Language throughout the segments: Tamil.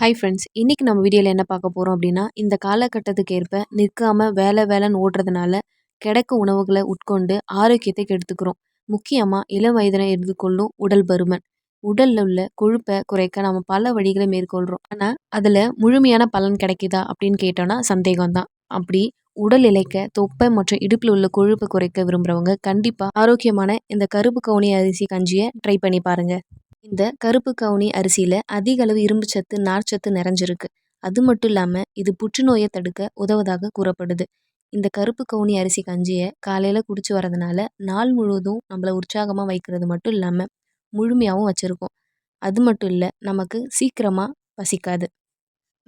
ஹாய் ஃப்ரெண்ட்ஸ், இன்னைக்கு நம்ம வீடியோவில் என்ன பார்க்க போகிறோம் அப்படின்னா, இந்த காலகட்டத்துக்கு ஏற்ப நிற்காம வேலைன்னு ஓடுறதுனால கிடைக்க உணவுகளை உட்கொண்டு ஆரோக்கியத்தை கெடுத்துக்கிறோம். முக்கியமாக இளம் வயதினர் எதிர்கொள்ளும் உடல் பருமன். உடலில் உள்ள கொழுப்பை குறைக்க நம்ம பல வழிகளை மேற்கொள்கிறோம். ஆனால் அதில் முழுமையான பலன் கிடைக்குதா அப்படின்னு கேட்டோன்னா சந்தேகம்தான். அப்படி உடல் இளைக்க தொப்பை மற்றும் இடுப்பில் உள்ள கொழுப்பை குறைக்க விரும்புகிறவங்க கண்டிப்பாக ஆரோக்கியமான இந்த கருப்பு கவுனி அரிசி கஞ்சியை ட்ரை பண்ணி பாருங்கள். இந்த கருப்பு கவுனி அரிசியில் அதிக அளவு இரும்புச்சத்து நார்ச்சத்து நிறைஞ்சிருக்கு. அது மட்டும் இல்லாமல் இது புற்றுநோயை தடுக்க உதவுவதாக கூறப்படுது. இந்த கருப்பு கவுனி அரிசி கஞ்சியை காலையில் குடிச்சு வரதுனால நாள் முழுவதும் நம்மளை உற்சாகமாக வைக்கிறது மட்டும் இல்லாமல் முழுமையாகவும் வச்சுருக்கோம். அது மட்டும் இல்லை, நமக்கு சீக்கிரமாக பசிக்காது.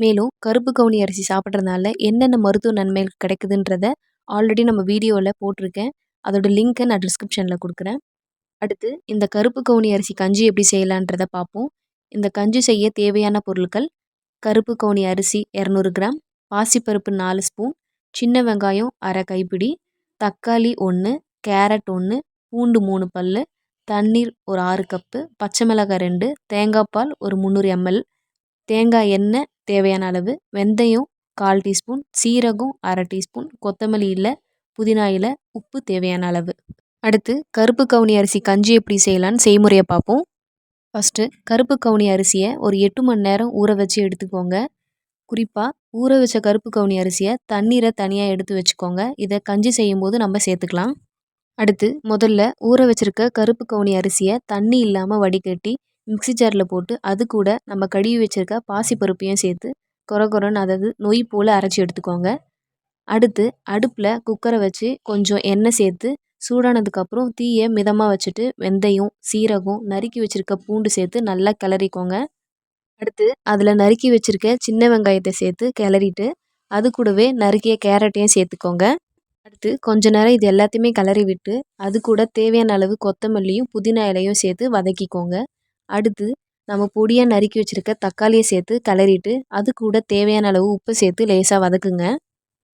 மேலும் கருப்பு கவுனி அரிசி சாப்பிட்றதுனால என்னென்ன மருத்துவ நன்மைகள் கிடைக்குதுன்றத ஆல்ரெடி நம்ம வீடியோவில் போட்டிருக்கேன். அதோட லிங்க்கை நான் டிஸ்கிரிப்ஷனில் கொடுக்குறேன். அடுத்து இந்த கருப்பு கவுனி அரிசி கஞ்சி எப்படி செய்யலான்றதை பார்ப்போம். இந்த கஞ்சி செய்ய தேவையான பொருட்கள்: கருப்பு கவுனி அரிசி 200 கிராம், பாசிப்பருப்பு 4 ஸ்பூன், சின்ன வெங்காயம் அரை கைப்பிடி, தக்காளி 1, கேரட் 1, பூண்டு 3 பல், தண்ணீர் ஒரு 6 கப்பு, பச்சை மிளகாய் 2, தேங்காய் பால் ஒரு 300 ml, தேங்காய் எண்ணெய் தேவையான அளவு, வெந்தயம் 1/4 டீஸ்பூன், சீரகம் அரை டீஸ்பூன், கொத்தமல்லி இலை, புதினா இலை, உப்பு தேவையான அளவு. அடுத்து கருப்பு கவுனி அரிசி கஞ்சி எப்படி செய்யலான்னு செய்முறையை பார்ப்போம். ஃபஸ்ட்டு கருப்பு கவுனி அரிசியை ஒரு 8 மணி நேரம் ஊற வச்சு எடுத்துக்கோங்க. குறிப்பாக ஊற வச்ச கருப்பு கவுனி அரிசியை தண்ணீரை தனியாக எடுத்து வச்சுக்கோங்க. இதை கஞ்சி செய்யும்போது நம்ம சேர்த்துக்கலாம். அடுத்து முதல்ல ஊற வச்சுருக்க கருப்பு கவுனி அரிசியை தண்ணி இல்லாமல் வடிகட்டி மிக்ஸி ஜாரில் போட்டு அது கூட நம்ம கழுவி வச்சுருக்க பாசிப்பருப்பையும் சேர்த்து கொரன்னு, அதாவது நொய் போல் அரைச்சி எடுத்துக்கோங்க. அடுத்து அடுப்பில் குக்கரை வச்சு கொஞ்சம் எண்ணெய் சேர்த்து சூடானதுக்கப்புறம் தீயை மிதமாக வச்சுட்டு வெந்தயம், சீரகம், நறுக்கி வச்சுருக்க பூண்டு சேர்த்து நல்லா கிளறிக்கோங்க. அடுத்து அதில் நறுக்கி வச்சுருக்க சின்ன வெங்காயத்தை சேர்த்து கிளறிட்டு அது கூடவே நறுக்கிய கேரட்டையும் சேர்த்துக்கோங்க. அடுத்து கொஞ்ச நேரம் இது எல்லாத்தையுமே கிளறி விட்டு அது கூட தேவையான அளவு கொத்தமல்லியும் புதினா இலையும் சேர்த்து வதக்கிக்கோங்க. அடுத்து நம்ம பொடியாக நறுக்கி வச்சுருக்க தக்காளியை சேர்த்து கிளறிட்டு அது கூட தேவையான அளவு உப்பு சேர்த்து லேசாக வதக்குங்க.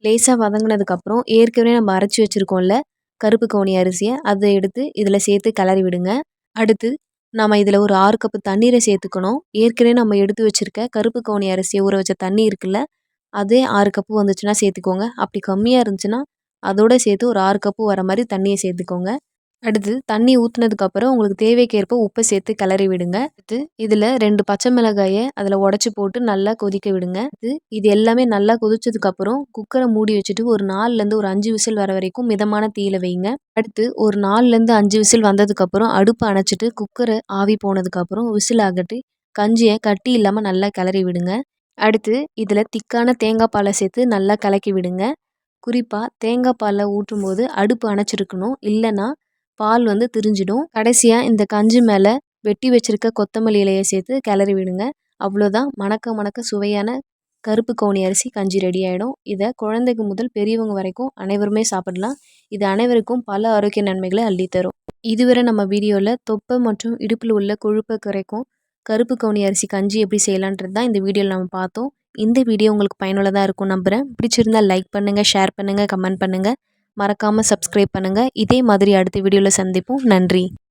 லேசாக வதங்கினதுக்கப்புறம் ஏற்கனவே நம்ம அரைச்சி வச்சுருக்கோம்ல கருப்பு கவுனி அரிசியை, அதை எடுத்து இதில் சேர்த்து கிளறி விடுங்க. அடுத்து நம்ம இதில் ஒரு 6 கப்பு தண்ணீரை சேர்த்துக்கணும். ஏற்கனவே நம்ம எடுத்து வச்சுருக்க கருப்பு கவுனி அரிசியை ஊற வச்ச தண்ணி இருக்குல்ல, அதே 6 கப்பு வந்துச்சுன்னா சேர்த்துக்கோங்க. அப்படி கம்மியாக இருந்துச்சுன்னா அதோடு சேர்த்து ஒரு 6 கப்பு வர மாதிரி தண்ணியை சேர்த்துக்கோங்க. அடுத்து தண்ணி ஊற்றுனதுக்கப்புறம் உங்களுக்கு தேவைக்கேற்ப உப்பை சேர்த்து கிளறி விடுங்க. அடுத்து இதில் 2 பச்சை மிளகாயை அதில் உடச்சி போட்டு நல்லா கொதிக்க விடுங்க. இது எல்லாமே நல்லா கொதிச்சதுக்கப்புறம் குக்கரை மூடி வச்சுட்டு ஒரு 4லேருந்து ஒரு 5 விசில் வர வரைக்கும் மிதமான தீயில வைங்க. அடுத்து ஒரு 4லேருந்து 5 விசில் வந்ததுக்கப்புறம் அடுப்பை அணைச்சிட்டு குக்கரை ஆவி போனதுக்கப்புறம் விசில் ஆகட்டி கஞ்சியை கட்டி இல்லாமல் நல்லா கிளறி விடுங்க. அடுத்து இதில் திக்கான தேங்காய் பாலை சேர்த்து நல்லா கலக்கி விடுங்க. குறிப்பாக தேங்காய் பாலை ஊற்றும் போது அடுப்பு அணைச்சிருக்கணும், இல்லைன்னா பால் திரிஞ்சிடும். கடைசியாக இந்த கஞ்சி மேலே வெட்டி வச்சுருக்க கொத்தமல்லி இலையை சேர்த்து கிளறி விடுங்க. அவ்வளோதான், மணக்க மணக்க சுவையான கருப்பு கவுனி அரிசி கஞ்சி ரெடி ஆகிடும். இதை குழந்தைக்கு முதல் பெரியவங்க வரைக்கும் அனைவருமே சாப்பிடலாம். இது அனைவருக்கும் பல ஆரோக்கிய நன்மைகளை அள்ளித்தரும். இதுவரை நம்ம வீடியோவில் தொப்பை மற்றும் இடுப்பில் உள்ள கொழுப்பை குறைக்கும் கருப்பு கவுனி அரிசி கஞ்சி எப்படி செய்யலான்றது தான் இந்த வீடியோவில் நம்ம பார்த்தோம். இந்த வீடியோ உங்களுக்கு பயனுள்ளதாக இருக்கும் நம்புகிறேன். பிடிச்சிருந்தால் லைக் பண்ணுங்கள், ஷேர் பண்ணுங்கள், கமெண்ட் பண்ணுங்கள். மறக்காமல் சப்ஸ்கிரைப் பண்ணுங்கள். இதே மாதிரி அடுத்த வீடியோவில் சந்திப்போம். நன்றி.